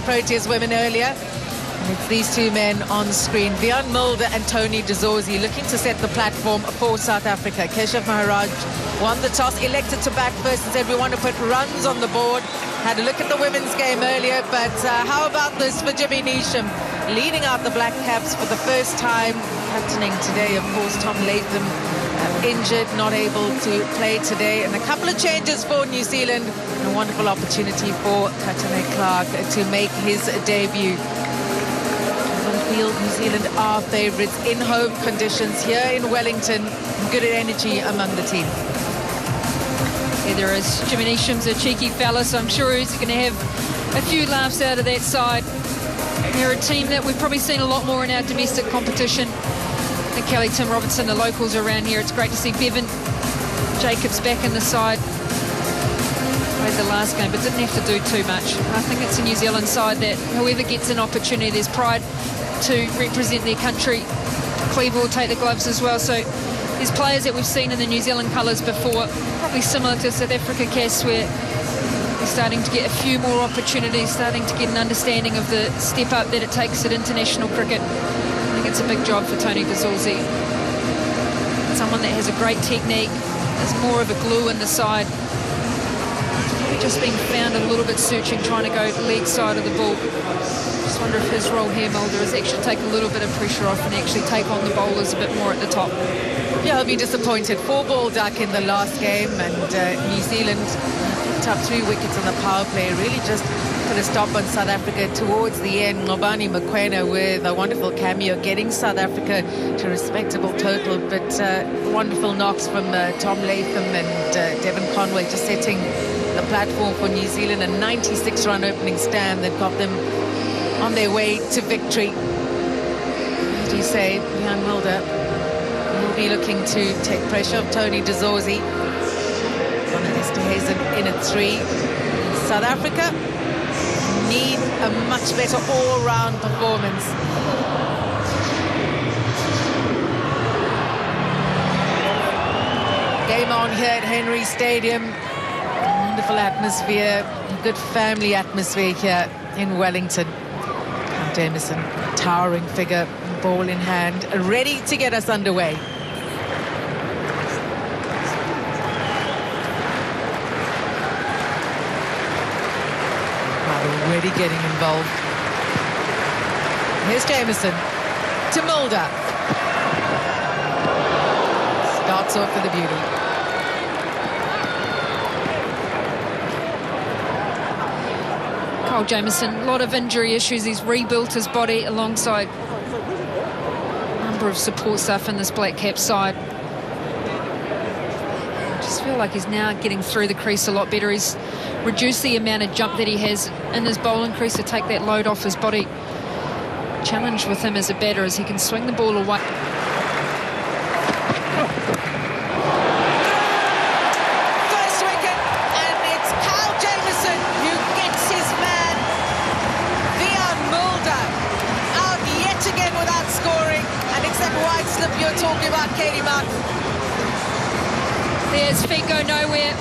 Proteas women earlier. And it's these two men on screen, Vian Mulder and Tony de Zorzi, looking to set the platform for South Africa. Keshav Maharaj won the toss, elected to bat first and said we want to put runs on the board. Had a look at the women's game earlier, but how about this for Jimmy Neesham, leading out the Black Caps for the first time. Captaining today, of course, Tom Latham injured, not able to play today. And a couple of changes for New Zealand. And a wonderful opportunity for Katane Clark to make his debut. New Zealand are favourites in home conditions here in Wellington. Good energy among the team. Yeah, there is. Jimmy Neesham's a cheeky fella, so I'm sure he's going to have a few laughs out of that side. They're a team that we've probably seen a lot more in our domestic competition. And Kelly, Tim Robertson, the locals around here. It's great to see Bevan Jacobs back in the side. Played the last game, but didn't have to do too much. I think it's a New Zealand side that whoever gets an opportunity, there's pride to represent their country. Cleaver will take the gloves as well. So there's players that we've seen in the New Zealand colours before, probably similar to South Africa, Cass, where they're starting to get a few more opportunities, starting to get an understanding of the step up that it takes at international cricket. I think it's a big job for Tony de Zorzi. Someone that has a great technique, is more of a glue in the side. He's just been found a little bit searching, trying to go leg side of the ball. Just wonder if his role here, Mulder, is actually take a little bit of pressure off and actually take on the bowlers a bit more at the top. Yeah, I'll be disappointed. 4-ball duck in the last game, and New Zealand picked up 3 wickets on the power play. Really just put a stop on South Africa towards the end. Ngobani Mokoena with a wonderful cameo, getting South Africa to a respectable total, but wonderful knocks from Tom Latham and Devon Conway, just setting the platform for New Zealand. A 96-run opening stand that got them on their way to victory. As you say, Vian Mulder will be looking to take pressure off Tony de Zorzi. Esterhuizen in at 3. South Africa need a much better all-round performance. Game on here at Henry Stadium. Wonderful atmosphere, good family atmosphere here in Wellington. Jameson, towering figure, ball in hand, ready to get us underway. Already getting involved. Here's Jameson to Mulder. Starts off with a beauty. Jameson, a lot of injury issues. He's rebuilt his body alongside a number of support staff in this Black Cap side. I just feel like he's now getting through the crease a lot better. He's reduced the amount of jump that he has in his bowling crease to take that load off his body. Challenge with him as a batter is he can swing the ball away. You're talking about Katie Martin. His feet go nowhere,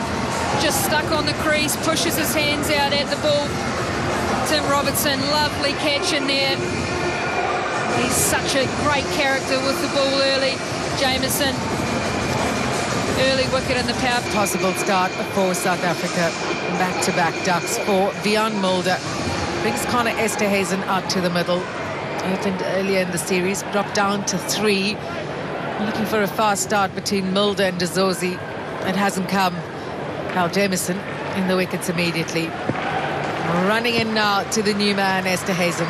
just stuck on the crease, pushes his hands out at the ball. Tim Robertson, lovely catch in there. He's such a great character with the ball early. Jameson, early wicket in the power. Possible start for South Africa. Back-to-back ducks for Vian Mulder. Brings Connor Esterhuizen out to the middle. Opened earlier in the series, dropped down to 3. Looking for a fast start between Mulder and de Zorzi. It hasn't come. Kyle Jameson in the wickets immediately. Running in now to the new man, Esterhuizen.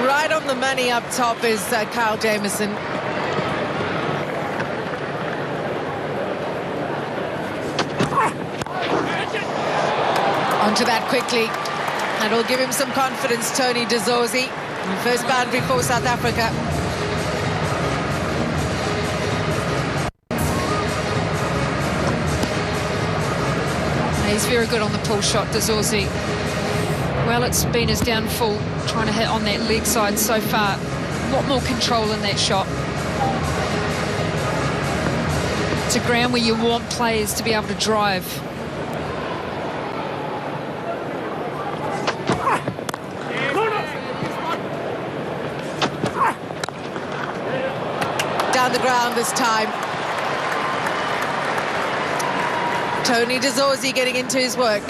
Right on the money up top is Kyle Jameson. Onto that quickly. And will give him some confidence, Tony de Zorzi. First boundary for South Africa. He's very good on the pull shot, de Zorzi. Well, it's been his downfall, trying to hit on that leg side so far. A lot more control in that shot. It's a ground where you want players to be able to drive. the ground this time. Tony Dezorzi getting into his work.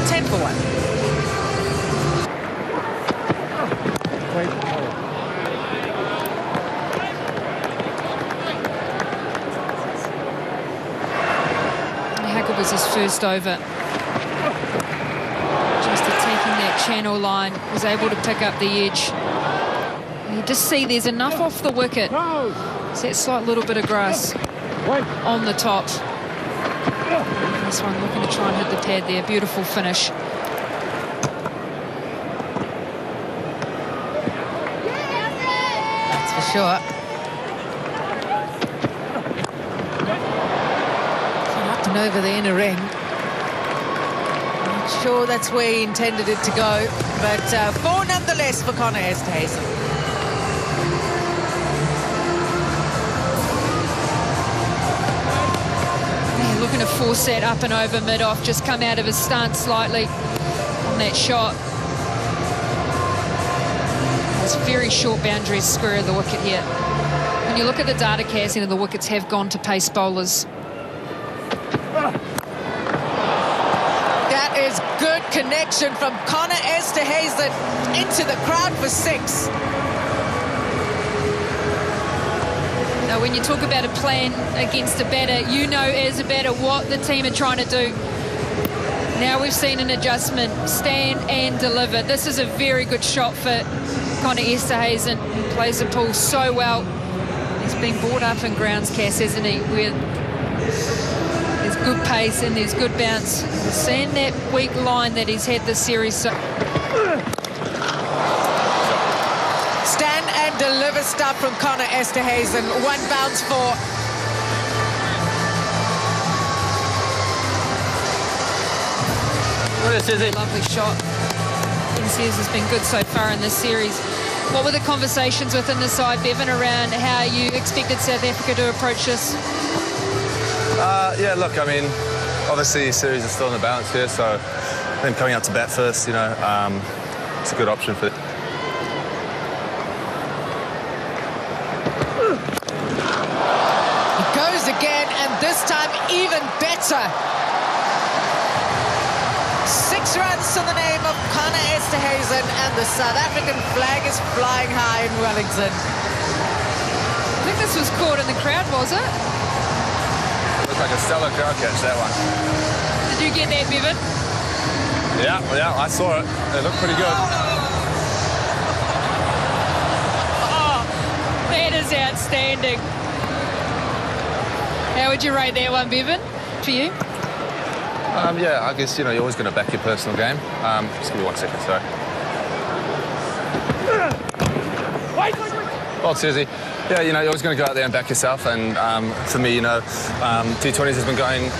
10 for 1. Was his first over. Just attacking that channel line, was able to pick up the edge. You just see there's enough off the wicket. It's that slight little bit of grass on the top. This one looking to try and hit the pad there. Beautiful finish. That's for sure. Over the inner ring. Not sure that's where he intended it to go, but 4 nonetheless for Connor Esterhuizen. Yeah, looking to force that up and over mid-off, just come out of his stance slightly on that shot. It's very short boundaries, square of the wicket here. When you look at the data, Cassie, the wickets have gone to pace bowlers. That is good connection from Connor Esterhuizen into the crowd for 6. Now, when you talk about a plan against a batter, you know as a batter what the team are trying to do. Now we've seen an adjustment, stand and deliver. This is a very good shot for Connor Esterhuizen, who plays the pool so well. He's been brought up in grounds, Cass, hasn't he? Where there's good pace and there's good bounce. We're seeing that weak line that he's had this series. So stand and deliver stuff from Connor Esterhuizen. 1 bounce for. Lovely shot. Sears has been good so far in this series. What were the conversations within the side, Bevan, around how you expected South Africa to approach this? Yeah, look, I mean, obviously the series is still in the balance here, so them coming out to bat first, you know, it's a good option for. He goes again, and this time even better. 6 runs to the name of Connor Esterhuizen, and the South African flag is flying high in Wellington. I think this was caught in the crowd, was it? Looked like a stellar crowd catch, that one. Did you get that, Bevan? Yeah, I saw it. It looked pretty good. Oh, that is outstanding. How would you rate that one, Bevan, for you? Yeah, I guess, you know, you're always going to back your personal game. Just give me 1 second, sorry. Well, Susie, yeah, you know, you're always going to go out there and back yourself. And for me, you know, T20s has been going